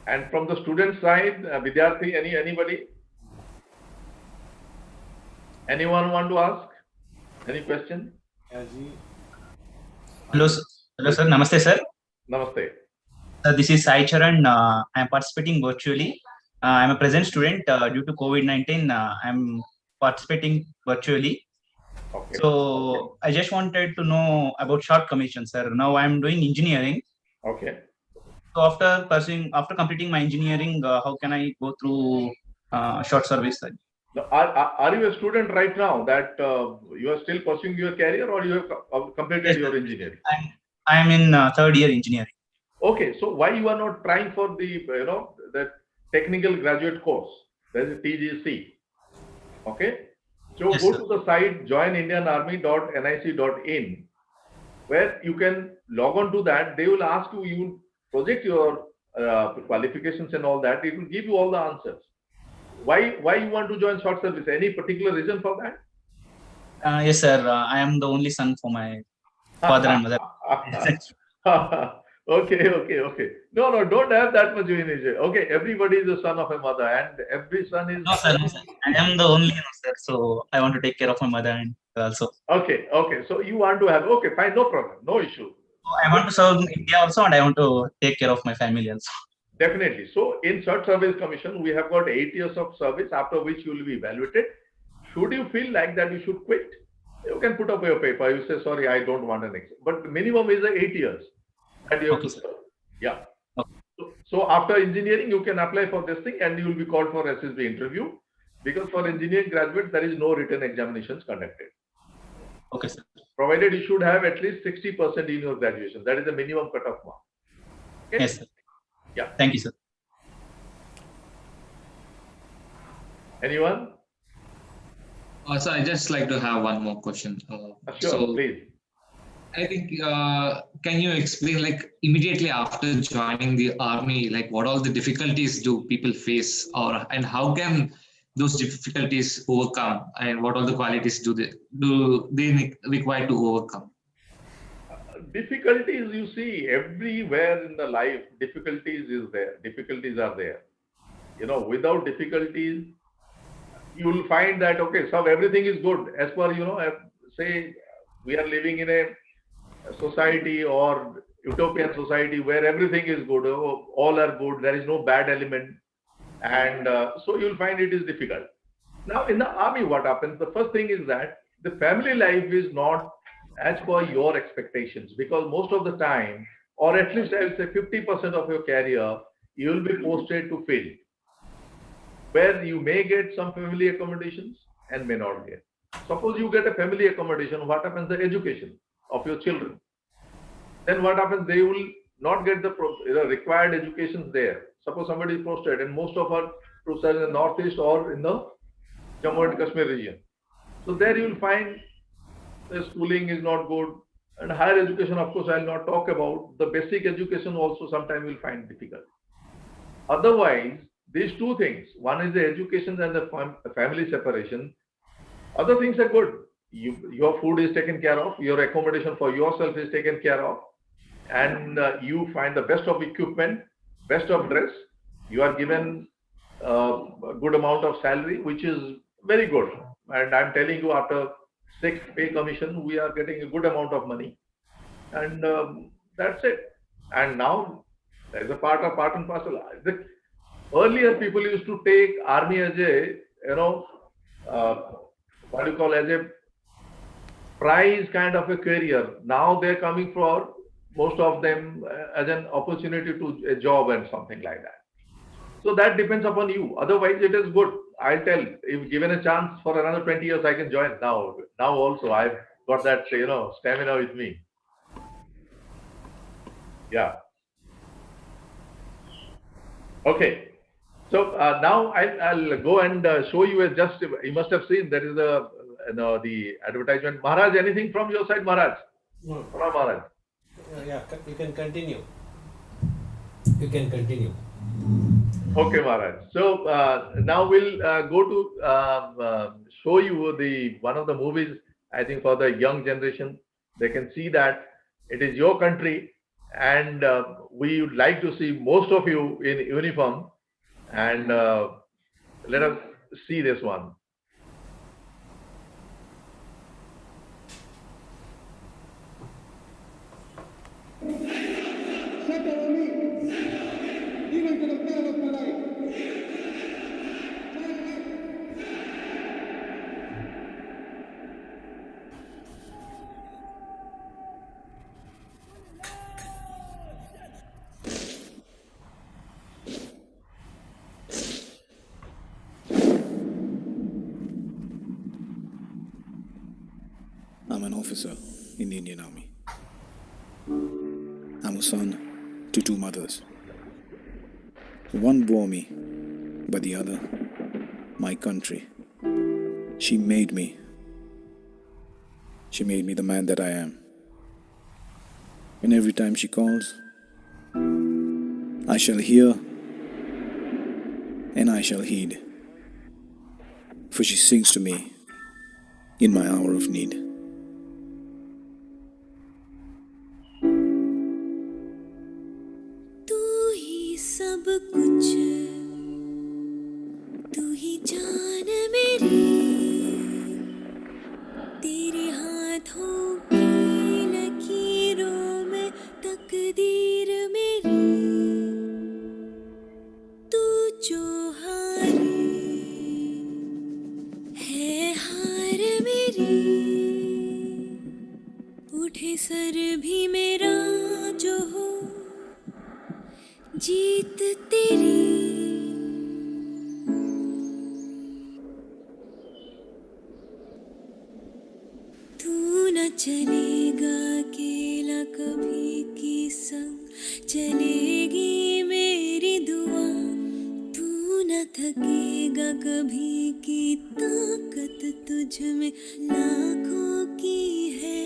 And from the student side, Vidyarthi, anybody? Anyone want to ask? Any question? Hello, sir. Hello, sir. Namaste, sir. Namaste. This is Sai Charan. I am participating virtually. I am a present student. Due to COVID-19, I am participating virtually. Okay. So I just wanted to know about short commission, sir. Now I am doing engineering. Okay. So after completing my engineering, how can I go through short service? Sir? Are you a student right now that you are still pursuing your career, or you have completed your engineering? I am in 3rd year engineering. Okay, so why you are not trying for the the technical graduate course? There is a TGC. Okay, so yes, go sir. to the site joinindianarmy.nic.in, where you can log on to that. They will ask you, you project your qualifications and all that. It will give you all the answers. Why you want to join short service? Any particular reason for that? Yes, sir. I am the only son for my father and mother. Okay. No, don't have that much image. Okay, everybody is the son of a mother, and every son is. No, sir. I am the only, sir. So I want to take care of my mother and also. Okay. So you want to have. Okay, fine, no problem, no issue. So I want to serve India also, and I want to take care of my family also. Definitely. So in Search Service Commission, we have got 8 years of service, after which you will be evaluated. Should you feel like that you should quit, you can put up your paper. You say, sorry, I don't want an exam. But the minimum is 8 years that you have to serve. Yeah. Okay. So after engineering, you can apply for this thing and you will be called for SSB interview, because for engineering graduates, there is no written examinations conducted. Okay, sir. Provided you should have at least 60% in your graduation. That is the minimum cutoff mark. Okay? Yes, sir. Yeah. Thank you, sir. Anyone? So I just like to have one more question. Sure, please. I think, can you explain, like, immediately after joining the army, like what all the difficulties do people face, and how can those difficulties overcome, and what all the qualities do they require to overcome? Difficulties, you see, everywhere in the life, difficulties are there. Without difficulties, you will find that, okay, so everything is good. As per, say, we are living in a society or utopian society where everything is good, all are good, there is no bad element. And so you'll find it is difficult. Now, in the army, what happens? The first thing is that the family life is not as per your expectations, because most of the time, or at least I will say 50% of your career, you will be posted to field, where you may get some family accommodations and may not get. Suppose you get a family accommodation, what happens? The education of your children. Then what happens? They will not get the required education there. Suppose somebody is posted, and most of our troops are in the northeast or in the Jammu and Kashmir region. So there you will find the schooling is not good, and higher education, of course, I will not talk about. The basic education also sometimes you will find difficult. Otherwise, these two things, one is the education and the family separation. Other things are good. Your food is taken care of, your accommodation for yourself is taken care of, and you find the best of equipment, best of dress. You are given a good amount of salary, which is very good. And I'm telling you, after 6 pay commission, we are getting a good amount of money, and that's it. And now there's a part and parcel. Earlier, people used to take army as a, what do you call, as a prize kind of a career. Now they're coming for most of them as an opportunity to a job and something like that. So that depends upon you. Otherwise, it is good. I'll tell, if given a chance for another 20 years, I can join now. Now also, I've got that, stamina with me. Yeah. Okay. So now I'll go and show you you must have seen there is the advertisement. Maharaj, anything from your side, Maharaj? No. From Maharaj. Yeah, you can continue. You can continue. Okay, Maharaj. So now we'll go to show you one of the movies, I think, for the young generation. They can see that it is your country, and we would like to see most of you in uniform. And let us see this one. I'm an officer in the Indian Army. I'm a son to 2 mothers. One bore me, but the other, my country. She made me. She made me the man that I am. And every time she calls, I shall hear and I shall heed. For she sings to me in my hour of need. तू ही सब कुछ, तू ही जान मेरी, तेरे हाथों की लकीरों में तकदीर मेरी, तू जो हारी है हार मेरी, उठे सर भी मेरा जो हो जीत तेरी। तू न चलेगा अकेला कभी की संग चलेगी मेरी दुआ, तू न थकेगा कभी की ताकत तुझ में लाखों की है।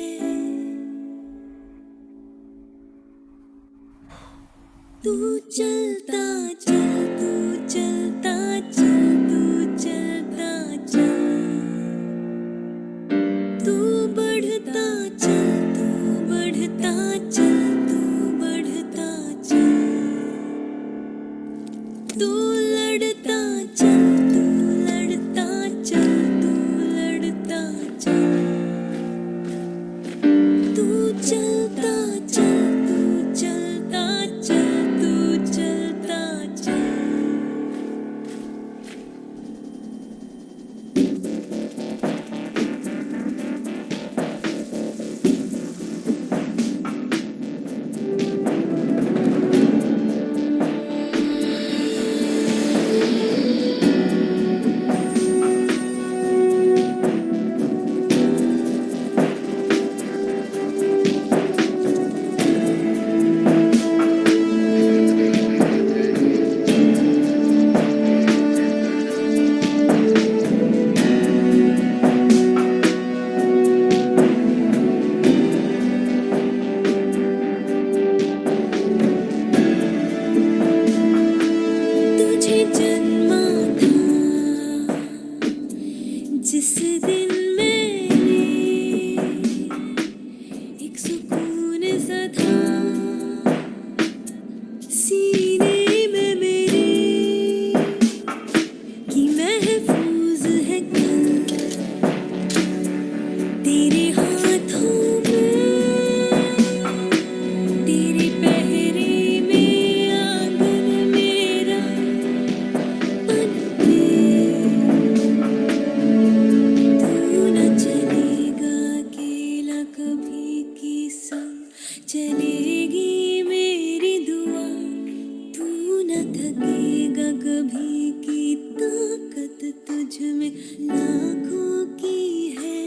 तू चलता चल, तू चलता चल, तू चलता चल, तू बढ़ता चल, तू बढ़ता चल, तू बढ़ता चल, तू लड़ता चल, तू लड़ता चल, तू लड़ता चल, तू चलता चल, तू चलता चल, तू चलता चल। तुझे जन्मा था जिस दिन मैंने, एक सुकून सा था सीने में मेरे, कि महफूज है कल तेरे हाथों में, तेरे पहरे में आंगन मेरा बन के। तू न चलेगा अकेला कभी की संग चलेगी मेरी दुआ, तू न थकेगा कभी की ताकत तुझ में लाखों की है।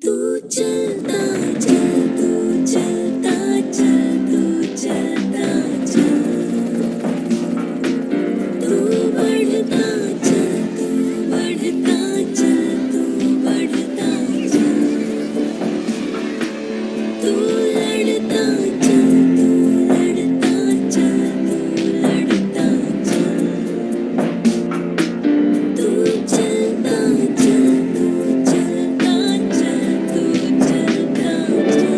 तू चलता चल, तू चलता चल, तू चलता चल, तू बढ़ता चल, तू बढ़ता चल, तू बढ़ता चल, तू लड़ता चल, तू लड़ता चल, तू लड़ता चल, तू चलता चल, तू चलता चल, तू चलता चल।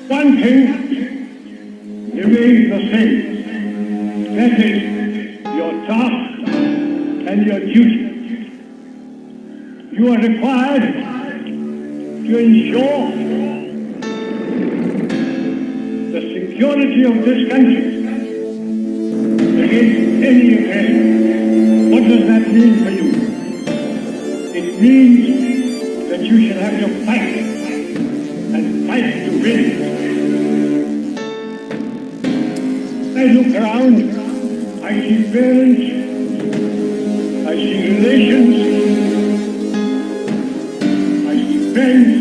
One thing remains the same. That is your task and your duty. You are required to ensure the security of this country against any aggression. What does that mean for you? It means that you shall have to fight and fight to win. I look around, I see parents, I see relations, I see friends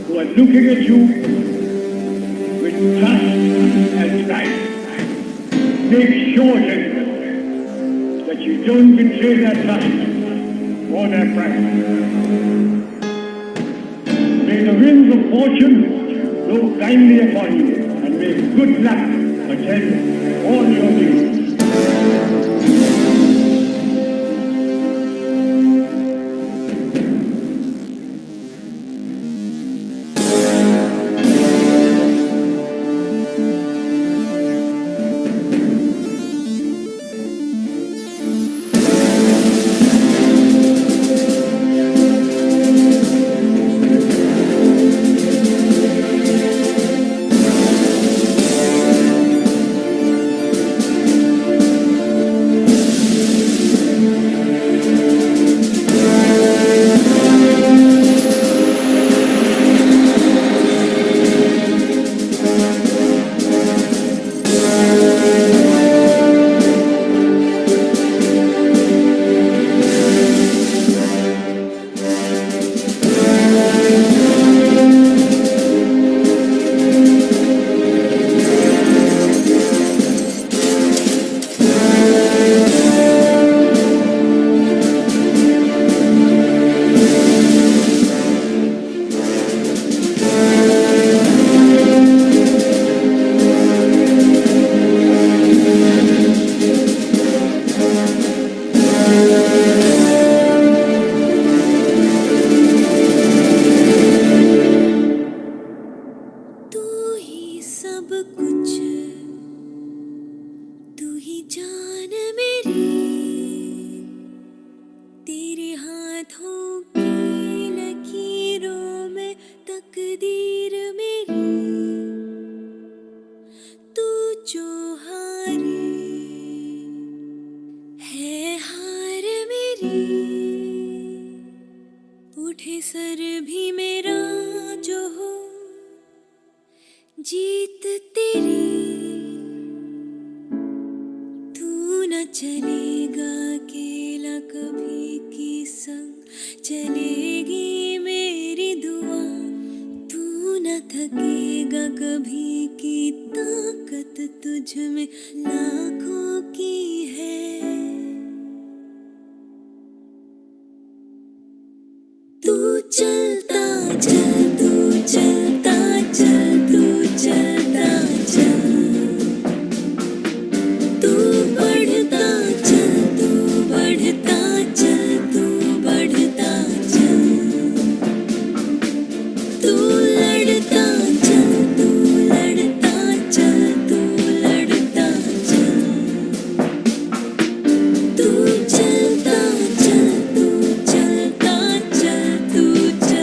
who who are looking at you with trust and pride. Make sure, gentlemen, that you don't betray their trust or their pride. May the winds of fortune blow kindly upon you, and may good luck attend all your deeds. उठे sir भी मेरा जो हो जीत तेरी तू न चलेगा अकेला कभी की संग चलेगी मेरी दुआ तू न थकेगा कभी की ताकत तुझ में लाखों की है तू चलता चल तू चलता चल तू चलता चल तू बढ़ता चल तू बढ़ता चल तू बढ़ता चल तू लड़ता चल तू लड़ता चल तू लड़ता चल तू चलता चल तू चलता चल तू चल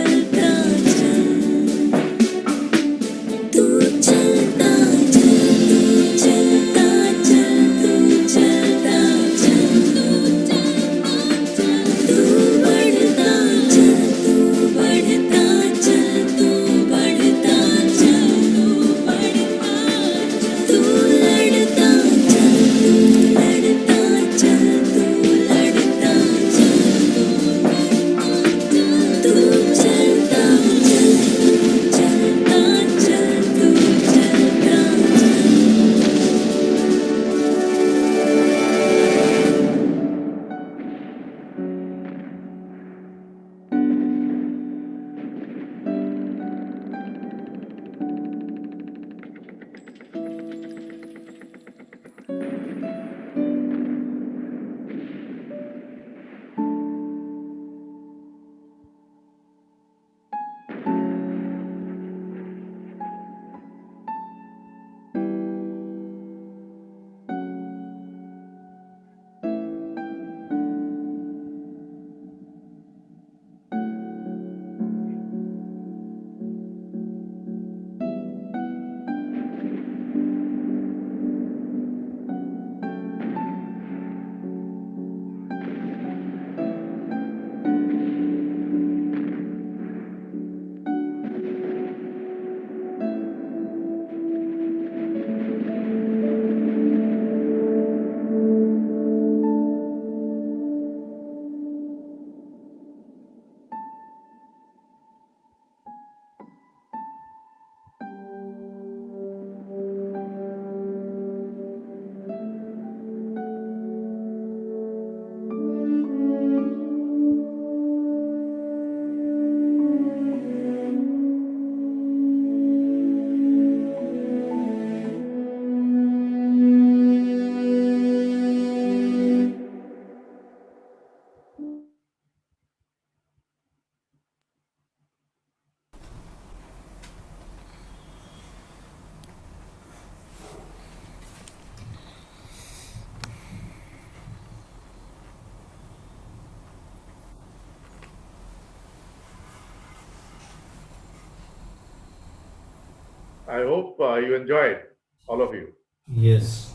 I hope you enjoyed, all of you. Yes.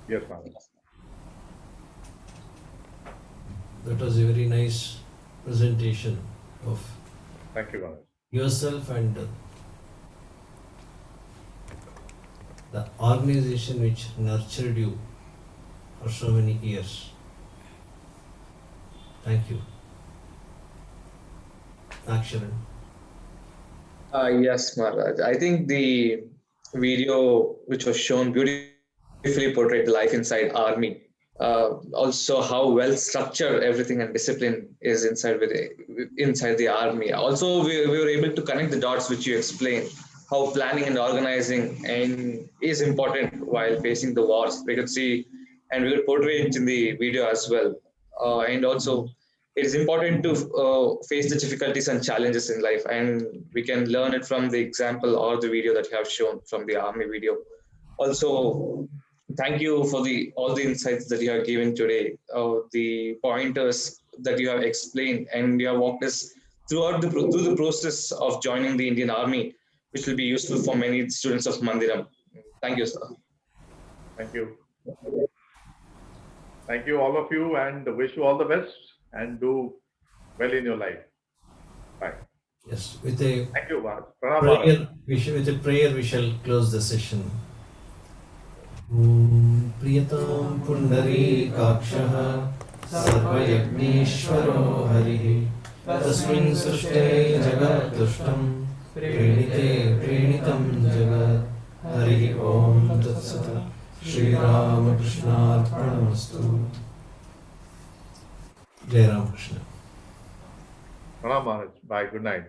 Yes, Maharaj. That was a very nice presentation of Thank you, Maharaj. yourself and the organization which nurtured you for so many years. Thank you. Aksharan. Yes, Maharaj. I think the video which was shown beautifully portrayed the life inside army. Also, how well structured everything and discipline is inside the army. Also, we were able to connect the dots which you explained. How planning and organizing and is important while facing the wars. We could see, and we could portray it in the video as well. And also, it is important to face the difficulties and challenges in life, and we can learn it from the example or the video that you have shown from the army video. Also, thank you for the all the insights that you have given today, the pointers that you have explained, and you have walked us through the process of joining the Indian Army, which will be useful for many students of Mandiram. Thank you, sir. Thank you. Thank you, all of you, and wish you all the best and do well in your life. Bye. Yes, with a Thank you, Maharaj. Pranam, Maharaj. with a prayer we shall close the session. Om Priyatam Pundarikakshaः Sarvayajneshwaro Hariः Tasmin Srishte Jagattushtam Prenite Prenitam Jagat Hariः Om Tat Sat Shri Ramakrishnaarpanamastu. Jai Ramakrishna. Pranam, Maharaj. Bye. Good night.